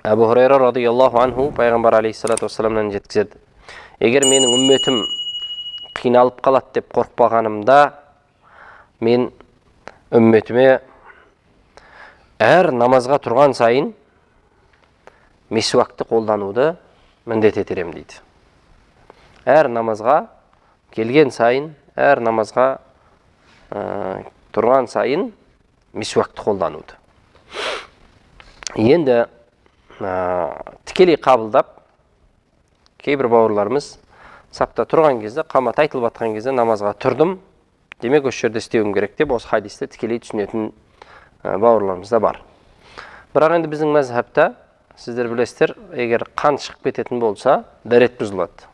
Әбу Хурайра радияллаху анху пайғамбар алейхиссалату вассаламнан жеткізеді. Егер менің үмметім қиналып қалады деп қорықпағанымда, мен үмметіме әр намазға тұрған сайын месуакты қолдануды міндет етерем дейді. Әр намазға келген сайын, әр намазға тұрған сайын месуакты қолдануды. Енді тікелей қабылдап, кейбір бауырларымыз сапта тұрған кезде, қамат айтылып жатқан кезде намазға тұрдым, демек осы жерде істеуім керек деп осы хадисті тікелей түсінетін бауырларымыз да бар. Бірақ енді біздің мазхабта, сіздер білесіздер, егер қан шығып кететін болса, дәрет бұзылады.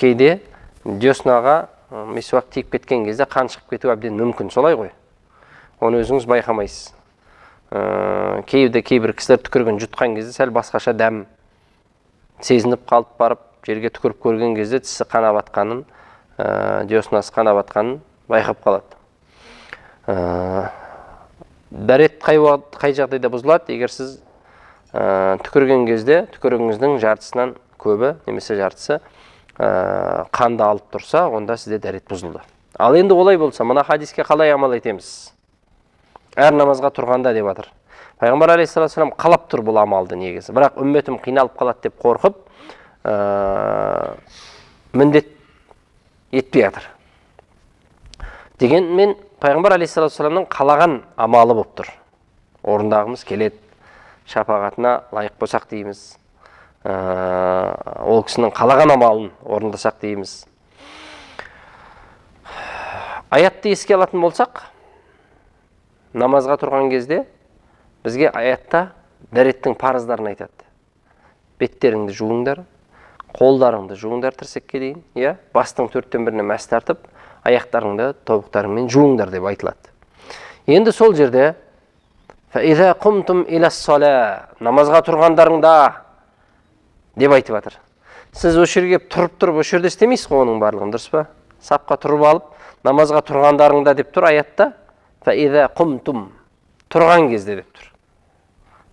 Кейде деснаға месуак тиіп кеткен кезде қан шығып кету әбден мүмкін, солай ғой. Оны өзіңіз байқамайсыз. Кейбір кісілер түкірген жұтқан кезде сәл басқаша дәм сезініп қалып барып, жерге түкіріп көрген кезде тісі қана батқанын, деснасы қана батқанын байқап қалады. Дәрет қай жағдайда бұзылады? Егер сіз түкірген кезде түкірігіңіздің жартысынан көбі, немесе жартысы қанды алып тұрса, онда сізде дәрет бұзылды. Ал енді олай болса, мына хадиске қалай амал етеміз? Әр намазға тұрғанда деп жатыр. Пайғамбар алейхиссалам қалап тұр бұл амалды негізі. Бірақ үмметім қиналып қалады деп қорқып, міндет етпей жатыр. Дегенмен Пайғамбар алейхиссаламның қалаған амалы болып тұр. Орындағымыз келеді, шапағатына лайық болсақ дейміз. Ол кісінің қалаған амалын орындасақ дейміз. Аятты еске алатын болсақ, намазға тұрған кезде бізге аятта дәреттің парыздарын айтады. Беттеріңді жуыңдар, қолдарыңды жуыңдар тірсекке дейін, бастың 4/1 мәс тартып, аяқтарыңды тобықтарыңмен жуыңдар деп айтылады. Енді сол жерде فَإِذَا قُمْتُمْ إِلَى الصَّلَاةِ намазға тұрғандарыңда деп айтып жатыр. Сіз осы жерге тұрып, осы жерде істемейсіз ғой оның барлығын, дұрыс па? Сапқа тұрып алып, намазға тұрғандарыңда деп тұр аятта. فَإِذَا قُمْتُمْ тұрған кезде деп тұр.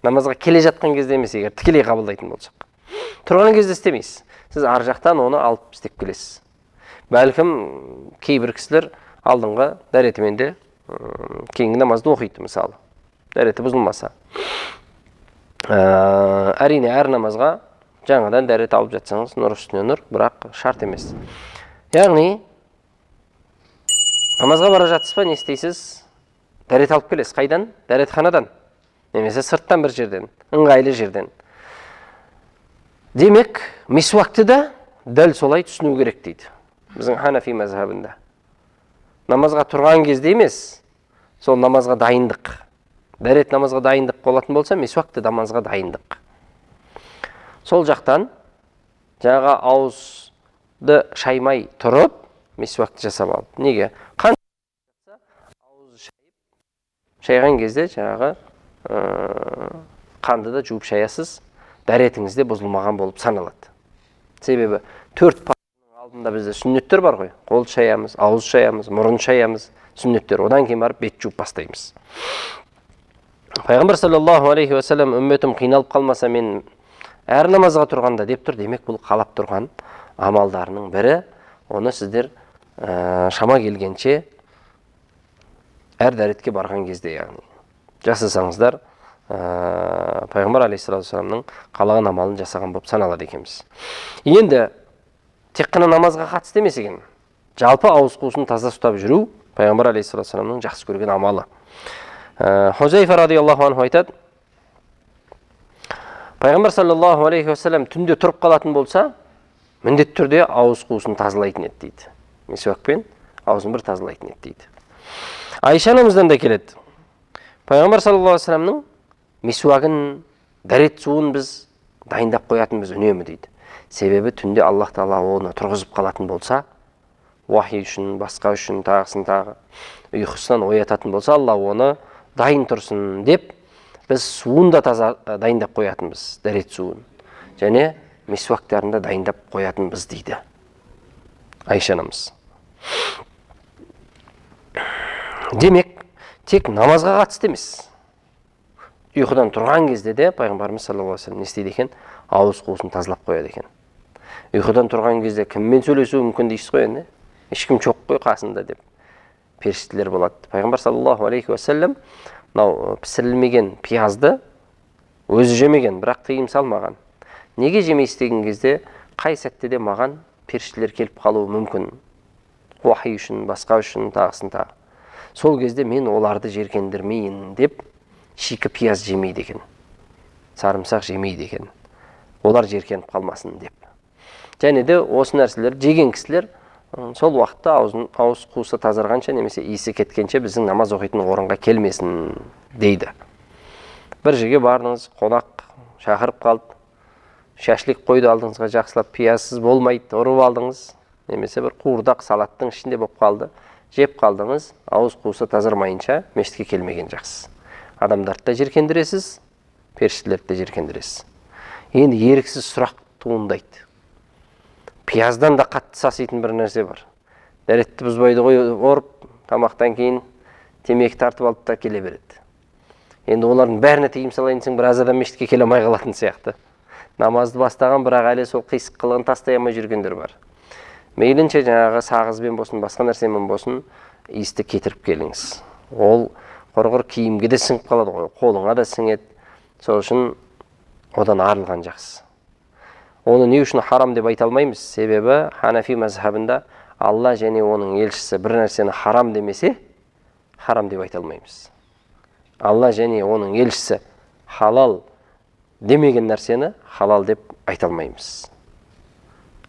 Намазға келе жатқан кезде емес, егер тікелей қабылдайтын болсақ. Тұрған кезде істемейсіз. Сіз ар жақтан оны алып істеп келесіз. Бәлкім кейбір кісілер алдыңғы дәретімен де кейінгі намазды оқиды мысалы. Дәреті бұзылмаса. Әрине әр намазға жаңадан дәрет алып жатсаңыз, нұр үстіне нұр, бірақ шарт емес. Яғни намазға бара жатсыз ба, не істейсіз? Дәрет алып келесіз. Қайдан? Дәретханадан. Немесе сырттан бір жерден, ыңғайлы жерден. Демек, месуакты да дәл солай түсіну керек дейді. Біздің Ханафи мазхабында. Намазға тұрған кезде емес, сол намазға дайындық. Дәрет намазға дайындық болатын болса, месуакты намазға дайындық. Сол жақтан жаңағы ауызды шаймай тұрып, месуакты жасап алып. Неге? Ауызы шайған кезде жаңағы қанды да жуып шаясыз, дәретіңізде бұзылмаған болып саналады. Себебі 4 парыздың алдында бізде сүннеттер бар ғой. Қол шаямыз, ауыз шаямыз, мұрын шаямыз, сүннеттер. Одан кейін барып бет жуып бастаймыз. Пайғамбар саллаллаху алейхи ва саллям үмметім қиналып қалмаса, мен әр намазға тұрғанда деп тұр. Демек, бұл қалап тұрған амалдарының бірі. Оны сіздер шама келгенше әр дәретке барған кезде, яғни жасасаңыздар, Пайғамбар алейхиссаламның қалаған амалын жасаған болып саналады екенбіз. Енді тек қана намазға қатысты емес екен. Жалпы ауыз қуысын таза ұстап жүру Пайғамбар алейхиссаламның жақсы көрген амалы. Хузайфа радиаллаху анху айтады, Пайғамбар саллаллаху алейхи ва саллям түнде тұрып қалатын болса, міндетті түрде ауыз қуысын тазалайтын еді дейді. Месуакпен аузын бір тазалайтын еді дейді. Айша анамыздан да келеді. Пайғамбар саллаллаху алейхи ва саллямның месуагын, дәрет суын біз дайындап қоятынбыз үнемі дейді. Себебі түнде Аллах Тағала оны тұрғызып қалатын болса, уахи үшін, басқа үшін, тағысын тағы, ұйқысынан оятатын болса, Алла оны дайын тұрсын деп, біз суын да таза дайындап қоятынбыз, дәрет суын. Және месуактарын да дайындап қоятынбыз дейді Айша анамыз. Демек, тек намазға қатысты емес. ұйқыдан тұрған кезде де пайғамбарымыз саллаллаху алейхи вассалам не істейді екен? Ауыз қуысын тазалап қояды екен. Ұйқыдан тұрған кезде кіммен сөйлесуі мүмкін дейсіз ғой енді? Ешкім жоқ қой қасында деп. Періштелер болады. Пайғамбар саллаллаху алейхи вассалам мынау пісірілмеген пиязды өзі жемеген, бірақ тыйым салмаған. Неге жемейсіз деген кезде қай сәтте де маған періштелер келіп қалуы мүмкін. Уахи үшін, басқа үшін, тағысын тағы. Сол кезде мен оларды жеркендірмейін деп шикі пияз жемейді екен. Сарымсақ жемейді екен. Олар жеркеніп қалмасын деп. Және де осы нәрселер жеген кісілер сол уақытта ауыз қуысы тазарғанша немесе иісі кеткенше біздің намаз оқитын орынға келмесін дейді. Бір жерге бардыңыз, қонақ шақырып қалды, шашлик қойды алдыңызға жақсылап, пиязсыз болмайды, ұрып алдыңыз, немесе бір қуырдақ салаттың ішінде болып қалды, жеп қалдыңыз, ауыз қуысы тазармайынша мешітке келмеген жақсы. Адамдарды да жеркендіресіз, періштелерді де жеркендіресіз. Енді еріксіз сұрақ туындайды. Пияздан да қатты саситын бір нәрсе бар. Дәретті бұзбайды ғой, орып, тамақтан кейін темекі тартып алып та келе береді. Енді олардың бәріне тыйым салайын десең, біраз адам мешітке келе алмай қалатын сияқты. Намазды бастаған, бірақ әлі сол қисық қылығын тастай алмай жүргендер бар. Мейлінше жаңағы сағызбен болсын, басқа нәрсемен болсын, иісті кетіріп келіңіз. Ол құрғыр киімге де сіңіп қалады ғой, қолыңа да сіңеді. Сол үшін одан арылған жақсы. Оны не үшін харам деп айта алмаймыз? Себебі Ханафи мазхабында Алла және оның елшісі бір нәрсені харам демесе, харам деп айта алмаймыз. Алла және оның елшісі халал демеген нәрсені халал деп айта алмаймыз.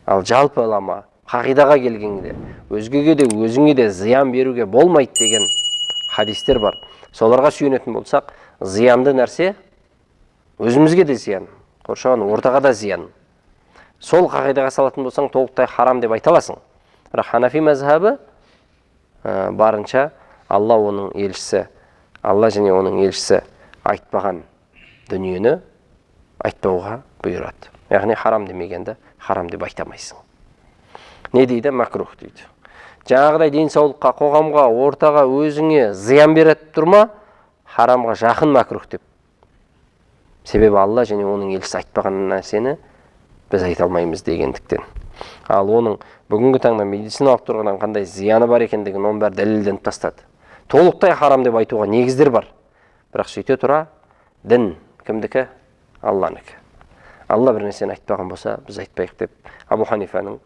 Ал жалпылама қағидаға келгенде өзгеге де өзіңе де зиян беруге болмайды деген хадистер бар. Соларға сүйенетін болсақ, зиянды нәрсе өзімізге де зиян, қоршаған ортаға да зиян. Сол қағидаға салатын болсаң, толықтай харам деп айта аласың. Бірақ Ханафи мазхабы барынша Алла және оның елшісі айтпаған дүниені айтпауға бұйырады. Яғни харам демегенді харам деп айтамайсың. Не дейді? Макрух дейді. Жаңағыдай денсаулыққа, қоғамға, ортаға, өзіңе зиян беріп тұрма, харамға жақын макрух деп. Себебі Алла және оның елшісі айтпаған нәрсені біз айта алмаймыз дегендіктен. Ал оның бүгінгі таңда медициналық тұрғыдан қандай зияны бар екендігін оның бәрі дәлелденіп тастады. Толықтай харам деп айтуға негіздер бар. Бірақ сөйте тұра, дін кімдікі? Алланікі. Алла бір нәрсені айтпаған болса, біз айтпайық деп Абу Ханифаның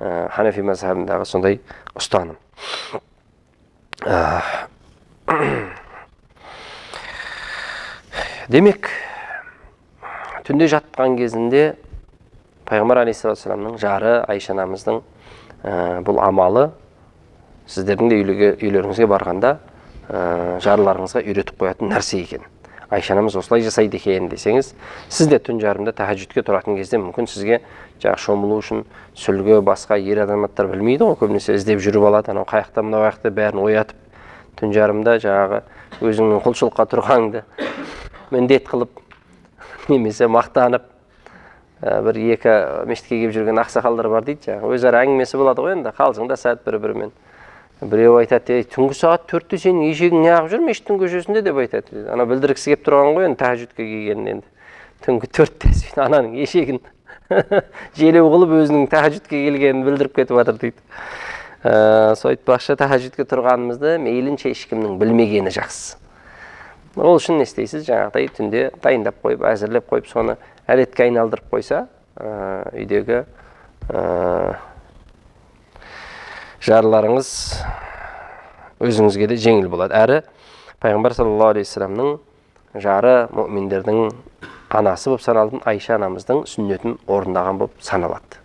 Ханафи мазхабындағы сондай ұстаным. Демек, түнде жатқан кезінде Пайғамбар алейхиссаламның жары Айша анамыздың бұл амалы сіздердің де үйлеріңізге барғанда жарларыңызға үйретіп қоятын нәрсе екен. Айша анамыз осылай жасайды екен десеңіз, сіз де түн жарымда тахаджудке тұратын кезде мүмкін сізге шомылу үшін сүлгі басқа ер азаматтар білмейді ғой, көбінесе іздеп жүріп алады, анау қаяқта мынау қаяқта бәрін оятып, түн жарымда жаңағы өзіңнің құлшылыққа тұрғаныңды міндет қылып немесе мақтанып бір екі мешітке келіп жүрген ақсақалдар бар дейді, өзара әңгімесі болады ғой енді, қалжыңда сәт бір-бірімен. Біреу айтады, түнгі сағат 4-те сенің ешегің не ағып жүр мешіттің көшесінде деп айтады. Ана білдіргісі келіп тұрған ғой енді тахаджудқа келгенін енді. Түнгі 4-те сен ананың ешегін желеу қылып өзінің тахаджудқа келгенін білдіріп кетіп жатыр дейді. Сол айтпақшы, тахаджудқа тұрғанымызды мейлінше ешкімнің білмегені жақсы. Ол үшін не істейсіз? Жаңағыдай түнде дайындап қойып, әзірлеп қойып, соны әдетке айналдырып қойса, үйдегі жарларыңыз өзіңізге де жеңіл болады. Әрі Пайғамбар саллаллаху алейхи вассаламның жары мүминдердің анасы болып саналатын Айша анамыздың сүннетін орындаған болып саналады.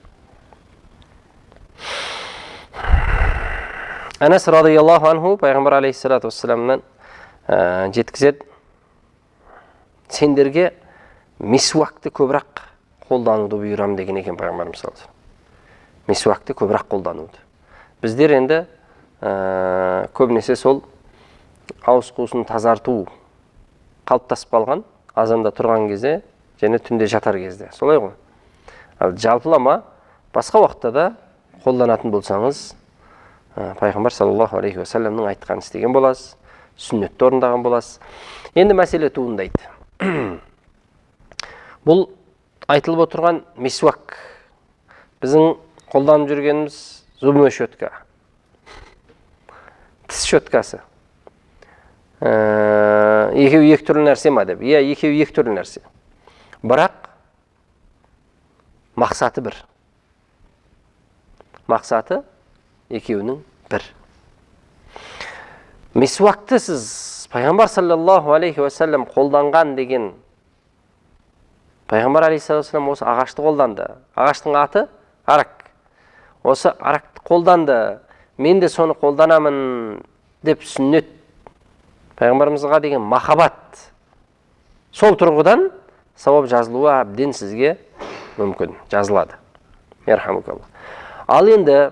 Анас радиаллаху анху Пайғамбар алейхиссалату вассаламнан жеткізеді, сендерге мисуакты көбірек қолдануды бұйырам деген екен Пайғамбарымыз саллаллаху алейхи вассалам. Мисуакты көбірек қолдануды. Біздер енді көбінесе сол ауыз қуысын тазарту қалыптасып қалған, азанда тұрған кезде және түнде жатар кезде. Солай ғой. Ал жалпылама басқа уақытта да қолданатын болсаңыз, Пайғамбар саллаллаху алейхи вассаламның айтқанын істеген боласыз, сүннетті орындаған боласыз. Енді мәселе туындайды. Бұл айтылып отырған мисуак. Біздің қолданып жүргеніміз зубной щетка. Тіс щеткасы. Екеуі екі түрлі нәрсе ма деп? Иә, екеуі екі түрлі нәрсе. Бірақ мақсаты бір. Мақсаты екеуінің бір. Мисуакты сіз пайғамбар саллаллаху алейхи уассалам қолданған деген, пайғамбар алейхиссалату вассалам осы ағашты қолданды. Ағаштың аты арак. Осы аракты қолданды. Мен де соны қолданамын деп сүннет. Пайғамбарымызға деген махаббат. Сол тұрғыдан сауап жазылуы әбден сізге мүмкін, жазылады. Ярхамукалла. Ал енді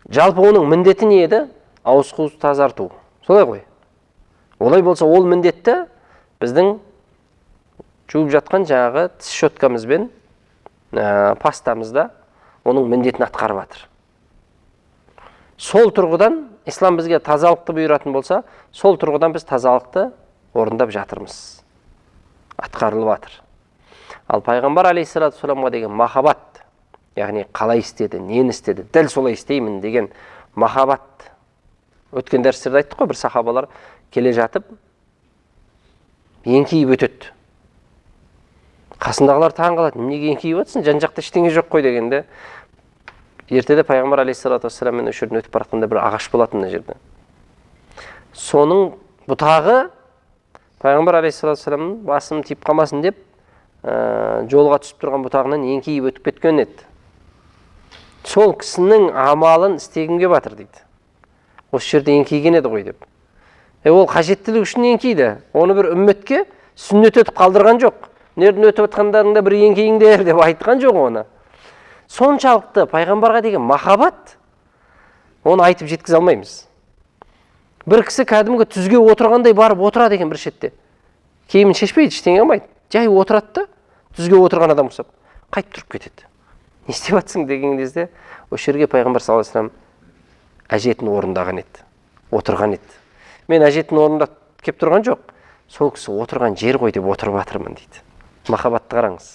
жалпы оның міндеті не еді? Ауыз қуысты тазарту. Солай ғой. Олай болса, ол міндетті біздің жуып жатқан жаңағы тіс щеткамызбен пастамызда оның міндетін атқарып жатыр. Сол тұрғыдан ислам бізге тазалықты бұйыратын болса, сол тұрғыдан біз тазалықты орындап жатырмыз. Атқарылып жатыр. Ал пайғамбар алейхиссалату вассаламға деген махаббат, яғни қалай істеді, нені істеді, дәл солай істеймін деген махаббат. Өткен дәрістерде айттық қой, бір сахабалар келе жатып еңкейіп өтеді. Қасындағылар таң қалады, неге еңкейіп отырсың, жан-жақта ештеңе жоқ қой дегенде, ертеде пайғамбар алейхиссалату вассаламмен осы жерден өтіп бара жатқанда бір ағаш болатын мына жерде. Соның бұтағы пайғамбар алейхиссалату вассаламның басым тиіп қалмасын деп жолға түсіп тұрған бұтағынан еңкейіп өтіп кеткен еді. Сол кісінің амалын істегенге батыр дейді. Осы жерде еңкейген еді ғой деп. Ол қажеттілік үшін еңкейді. Оны бір үмметке сүннет өтіп қалдырған жоқ. Нерден өтіп отқандарында бір еңкейіңдер деп айтқан жоқ оны. Соншалықты пайғамбарға деген махаббат, оны айтып жеткізе алмаймыз. Бір кісі кәдімгі түзге отырғандай барып отырады екен бір шетте. Киімін шешпейді, ештеңе қылмайды. Жай отырады да, түзге отырған адам ұқсап, қайтып тұрып кетеді. Не істеп жатсың деген кезде, осы жерге пайғамбар саллаллаху алейхи вассалам әжетін орындаған еді, отырған еді. Мен әжетін орында кеп тұрған жоқ, сол кісі отырған жер ғой деп отырып жатырмын дейді. Махаббатты қараңыз.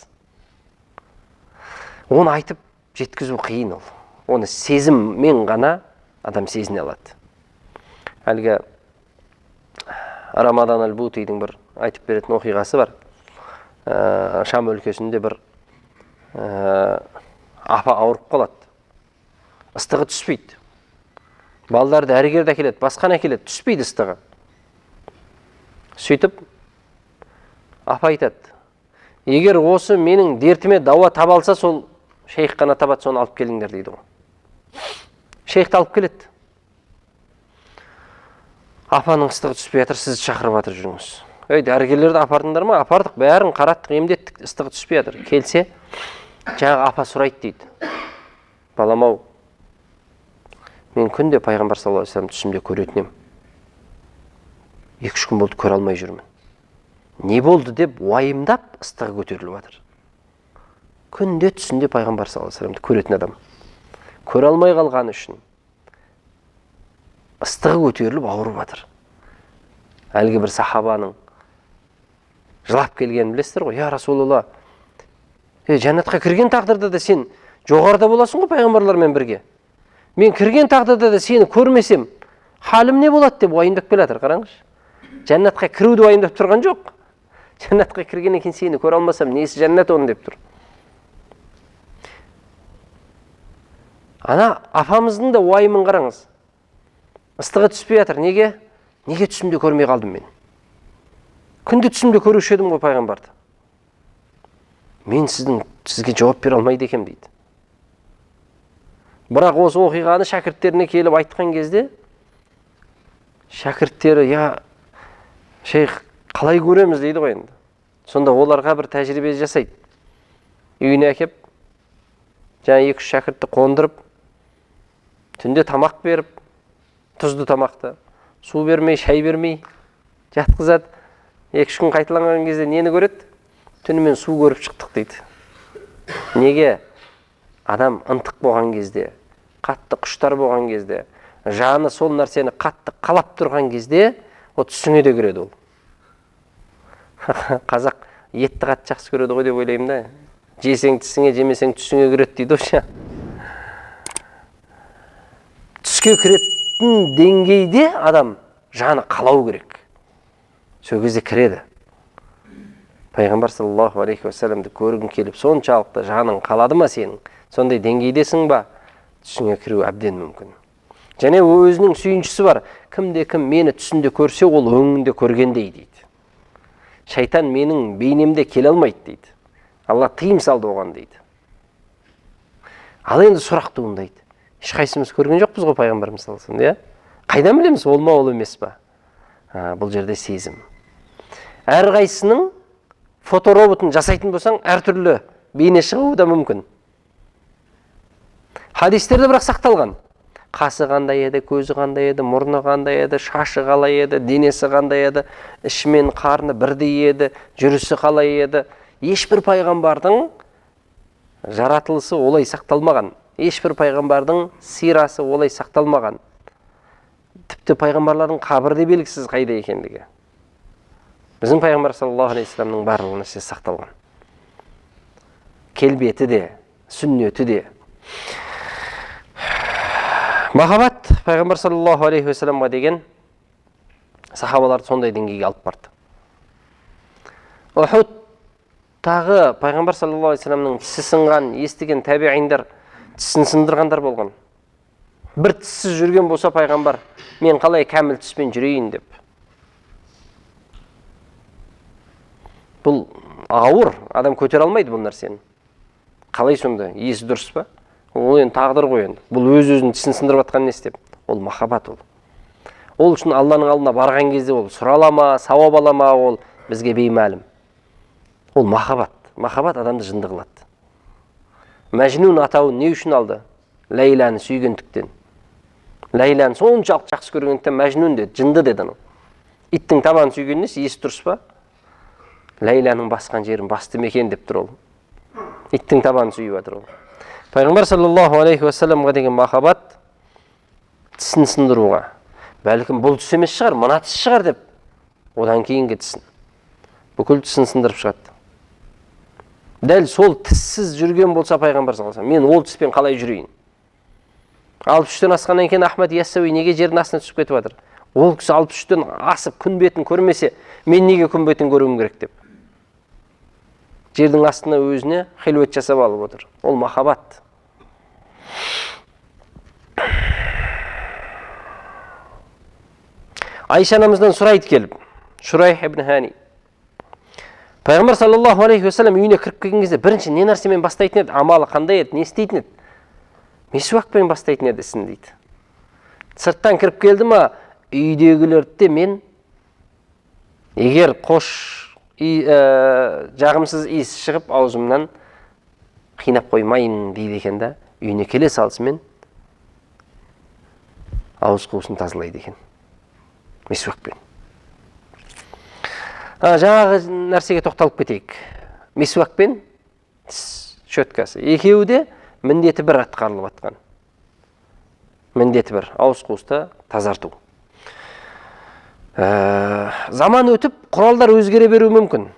Оны айтып жеткізу қиын ол. Оны сезіммен ғана адам сезіне алады. Әлгі Рамадан аль-Бутидің бір айтып беретін оқиғасы бар. Шам өлкесінде бір апа ауырып қалады. Ыстығы түспейді. Балаларды дәрігерді әкеледі, басқаны әкеледі, түспейді ыстығы. Сөйтіп апа айтады: егер осы менің дертіме дауа таба алса, сол шейх қана табады, соны алып келіңдер дейді ғой. Шейхті алып келеді. Апаның ыстығы түспей жатыр, сізді шақырып жатыр, жүріңіз. Дәрігерлерді апардыңдар ма? Апардық, бәрін қараттық, емдеттік, ыстығы түспей жатыр. Келсе, жаңағы апа сұрайды дейді: балам-ау, мен күнде пайғамбар саллаллаху алейхи вассалам түсімде көретін ем. 2-3 күн болды көре алмай жүрмін. Не болды деп уайымдап ыстығы көтеріліп жатыр. Күнде түсінде пайғамбар саллаллаху алейхи вассаламды көретін адам көре алмай қалғаны үшін ыстығы көтеріліп ауырып жатыр. Әлгі бір сахабаның жылап келгенін білесіздер ғой: я Расулалла, жәннатқа кірген тағдырда да сен жоғарыда боласың ғой пайғамбарлармен бірге. Мен кірген тағдырда да сені көрмесем, халім не болады деп уайымдап келе жатыр. Қараңызшы. Жәннатқа кіруді уайымдап тұрған жоқ. Жәннатқа кіргеннен кейін сені көре алмасам, несі жәннат оны деп тұр. Ана апамыздың да уайымын қараңыз. Ыстығы түспей жатыр. Неге? Неге түсімде көрмей қалдым мен? Күнде түсімде көруші едім ғой пайғамбарды. Мен сізге жауап бере алмайды екем дейді. Бірақ осы оқиғаны шәкірттеріне келіп айтқан кезде, шәкірттері: я шейх, қалай көреміз дейді ғой енді. Сонда оларға бір тәжірибе жасайды. Үйіне әкеп, жаңа 2-3 шәкіртті қондырып, түнде тамақ беріп, тұзды тамақты, су бермей, шай бермей жатқызады. 2-3 күн қайталанған кезде нені көреді? Түнімен су көріп шықтық дейді. Неге? Адам ынтық болған кезде, қатты құштар болған кезде, жаны сол нәрсені қатты қалап тұрған кезде, о түсіңе де кіреді ол. Қазақ етті қатты жақсы көреді ғой деп ойлаймын да. Жесең тісіңе, жемесең түсіңе кіреді дейді ғой. Түске кіретін деңгейде адам жаны қалау керек. Сол кезде кіреді. Пайғамбар саллаллаху алейхи уассаламды көргің келіп, соншалықты жаның қалады ма сенің? Сондай деңгейдесің ба? Түсіңе кіру әбден мүмкін. Және өзінің сүйіншісі бар. Кімде-кім мені түсінде көрсе, ол өңінде көргендей дейді. Шайтан менің бейнемде келе алмайды дейді. Алла тыйым салды оған дейді. Ал енді сұрақ туындайды. Ешқайсымыз көрген жоқпыз ғой пайғамбарымыз саллаллаху алейхи вассалам, иә? Қайдан білеміз, ол ма, ол емес па? Бұл жерде сезім. Әрқайсының фотороботын жасайтын болсаң, әртүрлі бейне шығуы да мүмкін. Хадистерде бірақ сақталған. Қасы қандай еді, көзі қандай еді, мұрны қандай еді, шашы қалай еді, денесі қандай еді, іші мен қарны бірдей еді, жүрісі қалай еді. Ешбір пайғамбардың жаратылысы олай сақталмаған. Ешбір пайғамбардың сирасы олай сақталмаған. Тіпті пайғамбарлардың қабірі де белгісіз қайда екендігі. Біздің пайғамбар саллаллаху алейхи вассаламның барлық нәрсесі сақталған. Келбеті де, сүннеті де. Махаббат пайғамбар саллаллаху алейхи вассаламға деген сахабаларды сондай деңгейге алып барды. Ухудтағы пайғамбар саллаллаху алейхи вассаламның тісі сынған, естіген табиғиндар тісін сындырғандар болған. Бір тіссіз жүрген болса пайғамбар, мен қалай кәміл тіспен жүрейін деп. Бұл ауыр, адам көтер алмайды бұл нәрсені. Қалай сонда, есі дұрыс па? Ол енді тағдыр ғой енді. Бұл өз-өзінің тісін сындырып атқан не істеп? Ол махаббат ол. Ол үшін Алланың алдына барған кезде ол сұралама, сауап алама, ол бізге беймәлім. Ол махаббат. Махаббат адамды жынды қылады. Мәжнун атауын не үшін алды? Ләйләні сүйгендіктен. Ләйләні соншалық жақсы көргендіктен мәжнун деді, жынды деді. Иттің табанын сүйгеніне есі дұрыс па? Ләйләнің басқан жерін басты мекен деп тұр ол. Иттің табанын сүйіп жатыр ол. Пайғамбар саллаллаху алейхи вассаламға деген махаббат тісін сындыруға. Бәлкім бұл тіс емес шығар, мына тіс шығар деп. Одан кейінгі тісін. Бүкіл тісін сындырып шығады. Дәл сол тіссіз жүрген болса пайғамбар саллаллаху алейхи вассалам, мен ол тіспен қалай жүрейін? 63-тен асқаннан кейін Ахмад Яссауи неге жердің астына түсіп кетіп жатыр? Ол кісі 63-тен асып күн бетін көрмесе, мен неге күн бетін көруім керек деп. Жердің астына өзіне хилвет жасап алып отыр. Ол махаббат. Айша анамыздан сұрайды келіп, Шурайх ибн Хани. Пайғамбар саллаллаху алейхи вассалам үйіне кіріп келген кезде бірінші не нәрсемен бастайтын еді? Амалы қандай еді? Не істейтін еді? Месуакпен бастайтын еді ісін дейді. Сырттан кіріп келді ма, үйдегілерді мен егер қош жағымсыз иіс шығып аузымнан қинап қоймайын дейді екен да, үйіне келе салысымен ауыз қуысын тазалайды екен. Месуакпен. Жаңағы нәрсеге тоқталып кетейік. Месуакпен тіс щеткасы. Екеуі де міндеті бір атқарылып атқан. Міндеті бір, ауыз қуысты тазарту. Заман өтіп, құралдар өзгере беруі мүмкін.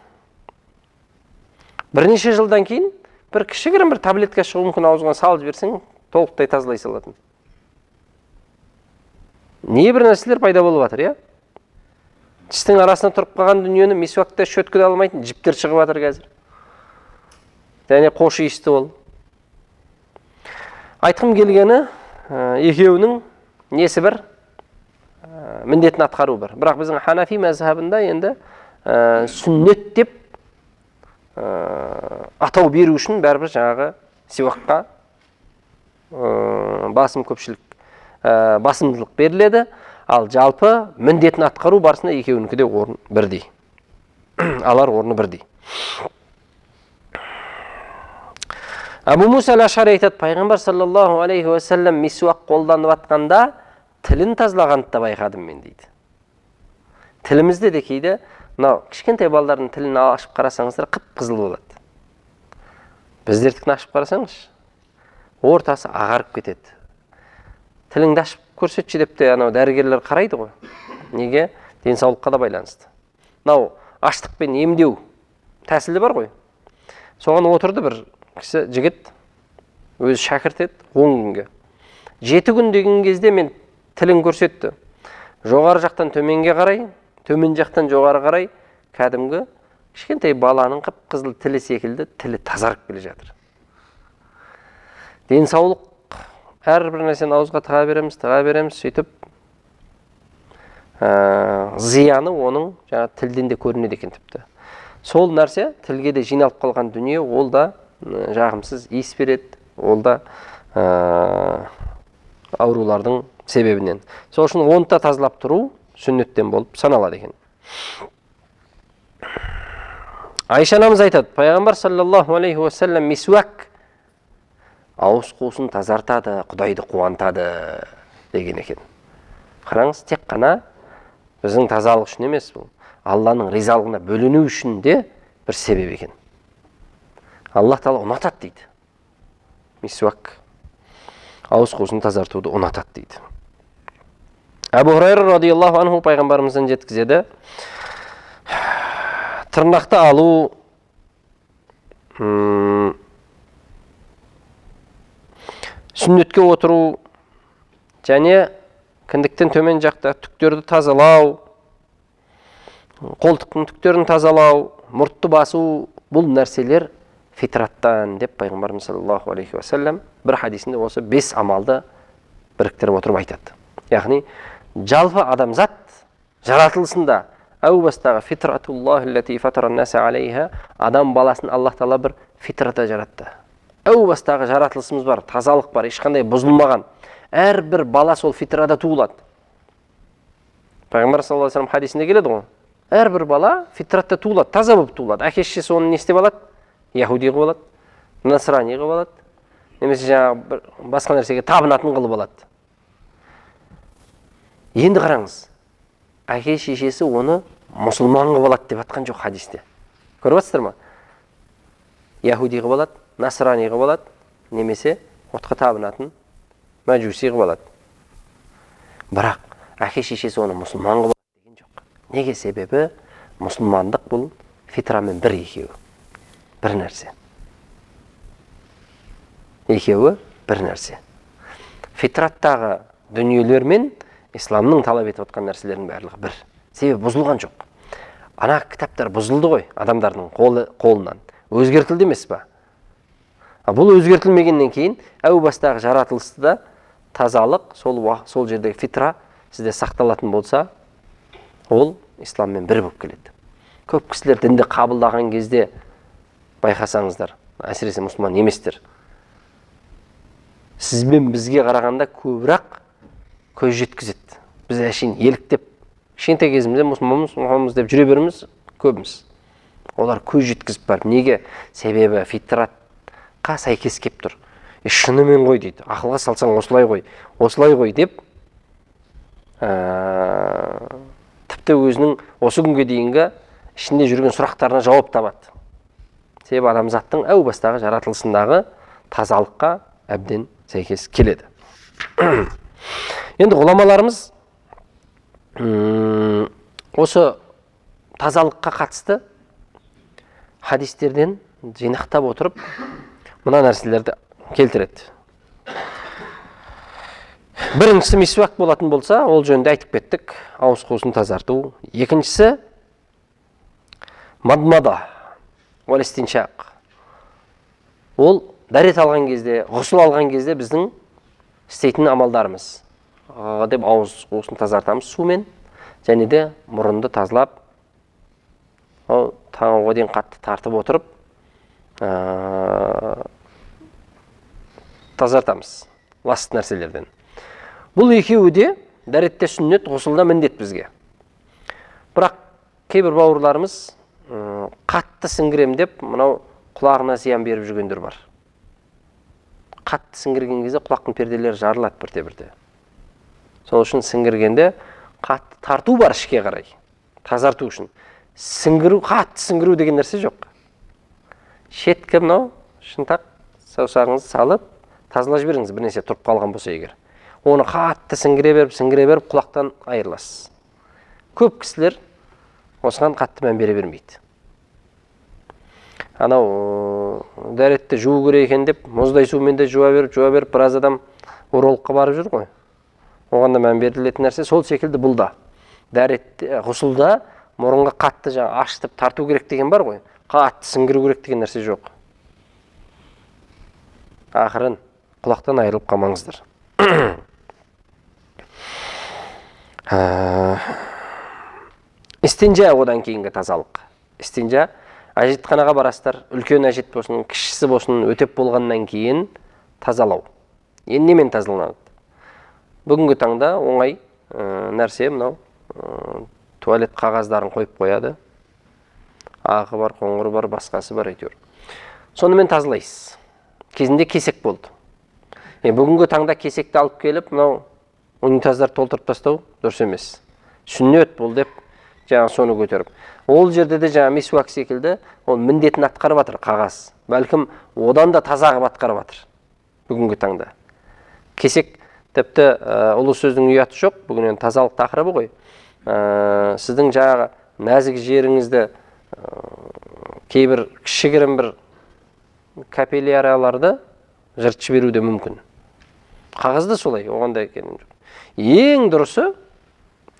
Бірнеше жылдан кейін бір кішігірім бір таблетка шығуы мүмкін, аузыңа салып жіберсең, толықтай тазалай салатын. Не бір нәрселер пайда болып жатыр, иә? Тістің арасына тұрып қалған дүниені месуакта щеткада алмайтын жіптер шығып жатыр қазір. Және қош иісті ол. Айтқым келгені, екеуінің несі бір, міндетін атқару бір. Бірақ біздің Ханафи мәзһабында енді сүннет деп атау беру үшін бәрібір жаңағы сиуакқа басымдылық беріледі. Ал жалпы міндетін атқару барысында екеуінікі де орын бірдей. Алар орны бірдей. Абу Муса ал-Ашари айтады, пайғамбар саллаллаху алейхи уассалам месуак қолданып атқанда тілін тазалағанды да байқадым мен дейді. Тілімізде де кейде мынау кішкентай балалардың тілін ашып қарасаңыздар қып-қызыл болады. Біздердікін ашып қарасаңыз, ортасы ағарып кетеді. Тіліңді ашып көрсетші деп те анау дәрігерлер қарайды ғой. Неге? Денсаулыққа да байланысты. Мынау аштықпен емдеу тәсілі бар ғой. Соған отырды бір кісі жігіт, өзі шәкірт еді, 10 күнге. 7 күн деген кезде мен тілін көрсетті. Жоғары жақтан төменге қарай, төмен жақтан жоғары қарай, кәдімгі кішкентай баланың қып-қызыл тілі секілді, тілі тазарып келе жатыр. Денсаулық, әрбір нәрсені ауызға тыға береміз, сөйтіп зияны оның тілден де көрінеді екен тіпті. Сол нәрсе тілге де жиналып қалған дүние, ол да жағымсыз иіс береді, ол да аурулардың себебінен. Сол үшін оны да тазалап тұру сүннеттен болып саналады екен. Айша анамыз айтады, пайғамбар саллаллаху алейхи уассалам мисуак ауыз қуысын тазартады, Құдайды қуантады деген екен. Қараңыз, тек қана біздің тазалық үшін емес бұл. Алланың ризалығына бөлену үшін де бір себеп екен. Аллах Тағала ұнатады дейді. Мисуак ауыз қуысын тазартуды ұнатады дейді. Абу Хурайра радиаллаху анху пайғамбарымыздан жеткізеді. Тырнақты алу сүннетке отыру және кіндіктен төмен жақта түктерді тазалау, қолтықтың түктерін тазалау, мұртты басу, бұл нәрселер фитраттан деп пайғамбарымыз саллаллаху алейхи уассалам бір хадисінде осы 5 амалды біріктіріп отырып айтады. Яғни жалпы адамзат жаратылысында әу бастағы фитратуллахи аллати фатаран наса алейха, адам баласын Аллах Тағала бір фитрата жаратты. Әу бастағы жаратылысымыз бар, тазалық бар, ешқандай бұзылмаған. Әрбір бала сол фитрада туылады. Пайғамбар саллаллаху алейхи ва саллям хадисінде келеді ғой. Әрбір бала фитратта туылады, таза болып туылады. Әке-шешесі оны не істеп алады? Яхуди қылып алады, насрани қылып алады, немесе жаңағы басқа нәрсеге табынатын қылып алады. Енді қараңыз, әке-шешесі оны мұсылман қылып алады деп атқан жоқ хадисте. Көріп жатсыздар ма? Яхуди қылып алады, насрани қылып алады, немесе отқа табынатын мәжуси қылып алады. Бірақ әке-шешесі оны мұсылман қылып алады деген жоқ. Неге? Себебі мұсылмандық бұл фитрамен бір екеуі. Бір нәрсе. Екеуі бір нәрсе. Фитраттағы дүниелер мен исламның талап етіп отқан нәрселердің барлығы бір. Себебі бұзылған жоқ. Ана кітаптар бұзылды ғой адамдардың қолынан. Өзгертілді емес па? Бұл өзгертілмегеннен кейін әу бастағы жаратылыста тазалық, сол жердегі фитра сізде сақталатын болса, ол исламмен бір болып келеді. Көп кісілер дінді қабылдаған кезде байқасаңыздар, әсіресе мұсылман еместер, сізбен бізге қарағанда көбірек көз жеткізеді. Біз әшейін еліктеп, кішкентай кезімізде мұсылманмыз деп жүре береміз көбіміз. Олар көз жеткізіп барып. Неге? Себебі фитратқа сәйкес кеп тұр. Шынымен ғой дейді. Ақылға салсаң осылай ғой деп, тіпті өзінің осы күнге дейінгі ішінде жүрген сұрақтарына жауап табады. Себебі адамзаттың әу бастағы жаратылысындағы тазалыққа әбден сәйкес келеді. Енді ғұламаларымыз осы тазалыққа қатысты хадистерден жинақтап отырып мына нәрселерді келтіреді. Біріншісі мисуак болатын болса, ол жөнінде айтып кеттік, ауыз қуысын тазарту. Екіншісі мадмада, уалистиншақ. Ол дәрет алған кезде, ғұсыл алған кезде біздің істейтін амалдарымыз. Деп ауыз қуысын тазартамыз сумен, және де мұрынды тазалап, таңға дейін қатты тартып отырып, тазартамыз лас нәрселерден. Бұл екеуі де дәретте сүннет, ғұсылда міндет бізге. Бірақ кейбір бауырларымыз қатты сіңгірем деп, мынау құлағына зиян беріп жүргендер бар. Қатты сіңгірген кезде құлақтың перделері жарылады бірте-бірте. Сол үшін сіңгіргенде қатты тарту бар ішке қарай, тазарту үшін. Қатты сіңгіру деген нәрсе жоқ. Шеткі мынау, шынтақ саусағыңызды салып, тазалап жіберіңіз, бірнәрсе тұрып қалған болса егер. Оны қатты сіңгіре беріп, құлақтан айырыласыз. Көп кісілер осыған қатты мән бере бермейді. Анау дәретті жуу керек екен деп мұздай сумен де жуа беріп біраз адам урологқа барып жүр ғой. Оған да мән берілетін нәрсе сол секілді бұл да. Дәретте ғұсылда мұрынға қатты ашытып тарту керек деген бар ғой. Қатты сіңгіру керек деген нәрсе жоқ. Ақырын құлақтан айырылып қалмаңыздар. Истинжа одан кейінгі тазалық. Истинжа әжетханаға барасыздар, үлкен әжет болсын, кішісі болсын, өтеп болғаннан кейін тазалау. Енді немен тазаланады? Бүгінгі таңда оңай нәрсе мынау туалет қағаздарын қойып қояды. Ағы бар, қоңыры бар, басқасы бар әйтеуір. Сонымен тазалайсыз. Кезінде кесек болды. Бүгінгі таңда кесекті алып келіп, мынау унитаздар толтырып тастау дұрыс емес. Сүннет бол деп соны көтеріп. Ол жерде де мисуак секілді, ол міндетін атқарып жатыр қағаз. Бәлкім одан да тазағып атқарып жатыр бүгінгі таңда. Кесек тіпті ұлы сөздің ұяты жоқ, бүгін тазалық тақырыбы ғой. Сіздің нәзік жеріңізді кейбір кішігірім бір капилляраларды жыртып жіберуі де мүмкін. Қағазды солай, оған да екенім жоқ. Ең дұрысы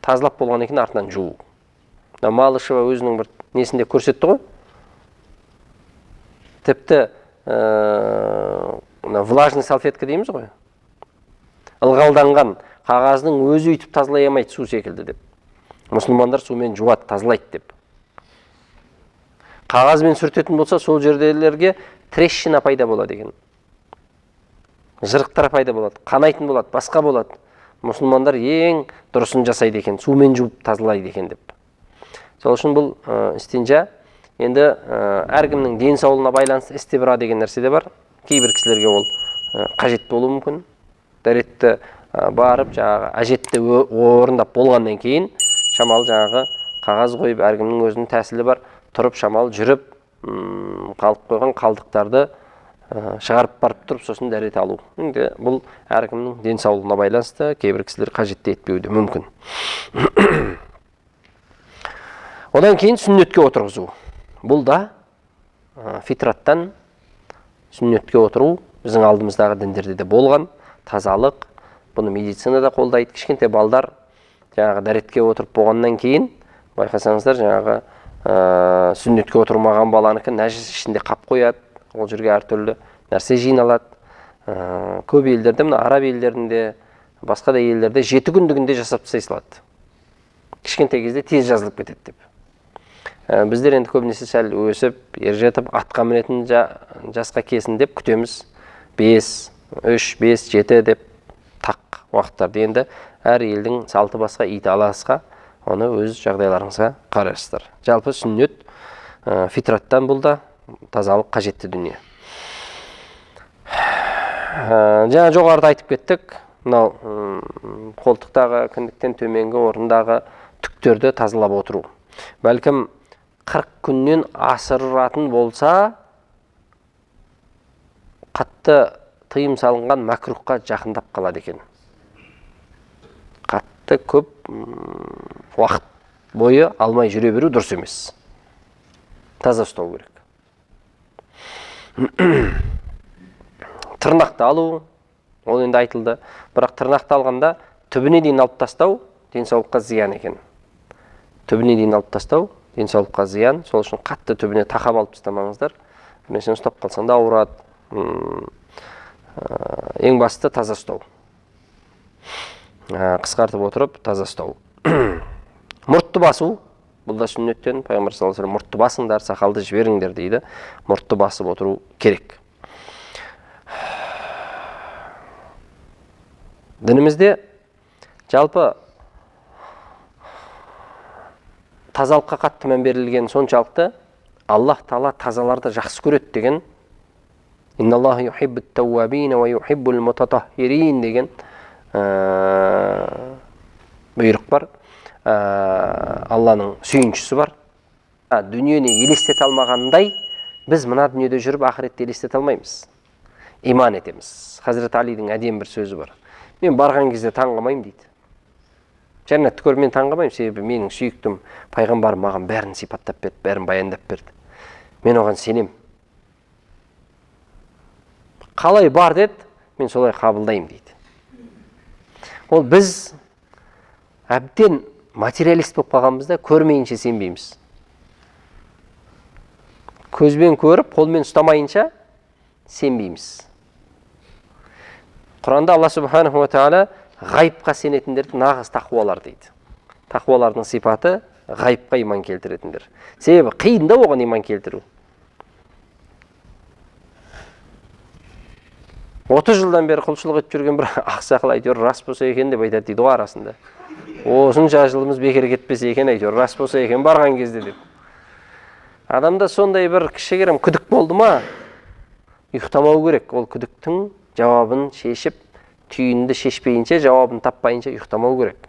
тазалап болған екен артынан жуу. Малышева өзінің бір несінде көрсетті ғой. Тіпті влажный салфетка дейміз ғой. Ылғалданған қағаздың өзі үйтіп тазалай алмайды су секілді деп. Мұсылмандар сумен жуады, тазалайды деп. Қағазбен сүртетін болса, сол жердегілерге трещина пайда болады екен. Жырықтар пайда болады, қанайтын болады, басқа болады. Мұсылмандар ең дұрысын жасайды екен, сумен жуып тазалайды екен деп. Сол үшін бұл истинжа енді әркімнің денсаулығына байланысты истибра деген нәрсе де бар. Кейбір кісілерге ол қажет болуы мүмкін. Дәретті барып, әжетті орындап болғаннан кейін шамалы қағаз қойып, әркімнің өзінің тәсілі бар. Тұрып, шамалы жүріп, қалып қойған қалдықтарды шығарып барып тұрып, сосын дәрет алу. Бұл әркімнің денсаулығына байланысты, кейбір кісілер қажетті етпеуі де мүмкін. Одан кейін сүннетке отырғызу. Бұл да фитраттан сүннетке отыру біздің алдымыздағы діндерде де болған тазалық. Бұны медицинада қолдайды. Кішкентай балдар дәретке отырып болғаннан кейін байқасаңыздар сүннетке отырмаған баланыкі нәжіс ішінде қап қояды. Ол жерге әртүрлі нәрсе жиналады. Көп елдерде, араб елдерінде, басқа да елдерде 7 күндігінде жасап тастай салады. Кішкентай кезде тез жазылып кетеді деп. Біздер енді көбінесе сәл өсіп, ержетіп, атқа мінетін жасқа келсін деп күтеміз. 5, 3, 5, 7 деп тақ уақыттарды. Енді әр елдің салты басқа, иті аласқа, оны өз жағдайларыңызға қарайсыздар. Жалпы сүннет фитраттан бұл да тазалық қажетті дүние. Жоғарыда айтып кеттік, мынау қолтықтағы кіндіктен төменгі орындағы түктерді тазалап отыру. Бәлкім 40 күннен асыратын болса, қатты тыйым салынған мәкрухқа жақындап қалады екен. Қатты көп уақыт бойы алмай жүре беру дұрыс емес. Таза ұстау керек. Тырнақты алу, ол енді айтылды. Бірақ тырнақты алғанда түбіне дейін алып тастау денсаулыққа зиян екен. Түбіне дейін алып тастау денсаулыққа зиян. Сол үшін қатты түбіне тақап алып тастамаңыздар. Бірнәрсені ұстап қалсаң да ауырады. Ең басты таза ұстау. Қысқартып отырып таза ұстау. Мұртты басу. Бұл да сүннеттен, пайғамбар саллаллаху алейхи ва саллям мұртты басыңдар, сақалды жіберіңдер дейді. Мұртты басып отыру керек. Дінімізде жалпы тазалыққа қатты мән берілген соншалықты Аллах Таала тазаларды жақсы көреді деген инналлаха юхиббут тауабин ва юхиббул мутатаххирин деген бұйрық бар. Алланың сүйіншісі бар. Дүниені елестете алмағандай, біз мына дүниеде жүріп ақыретті елестете алмаймыз. Иман етеміз. Хазірет Алидің әдемі бір сөзі бар. Мен барған кезде таң қалмаймын дейді. Жәннатты көріп мен таңғалмаймын, себебі менің сүйіктім пайғамбарым маған бәрін сипаттап берді, бәрін баяндап берді. Мен оған сенем. Қалай бар деді, мен солай қабылдаймын дейді. Ол біз әбден материалист болып қалғанбызда көрмейінше сенбейміз. Көзбен көріп, қолмен ұстамайынша сенбейміз. Құранда Алла субханаху ва тағала ғайыпқа сенетіндерді нағыз тақуалар дейді. Тақуалардың сипаты ғайыпқа иман келтіретіндер. Себебі қиында оған иман келтіру. 30 жылдан бері құлшылық етіп жүрген бір ақсақал әйтеуір рас болса екен деп айтады дейді ғой арасында. Осынша жылымыз бекер кетпесе екен, әйтеуір рас болса екен барған кезде деп. Адамда сондай бір кішігірім күдік болды ма, ұйықтамау керек. Ол күдіктің жауабын шешіп, түйінді шешпейінше, жауабын таппайынша ұйықтамау керек.